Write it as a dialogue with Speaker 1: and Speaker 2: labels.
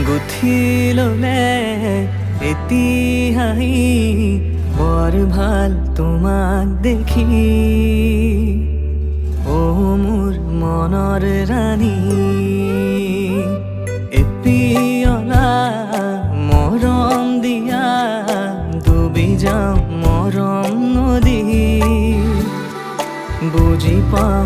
Speaker 1: গুঠি ললে এতিয়াই বৰ ভাল তোমাক দেখি। ও মোৰ মনৰ ৰাণী, এপিয়লা মৰম দিয়া ডুবি যাওঁ মৰম নদী। বুজি পাওঁ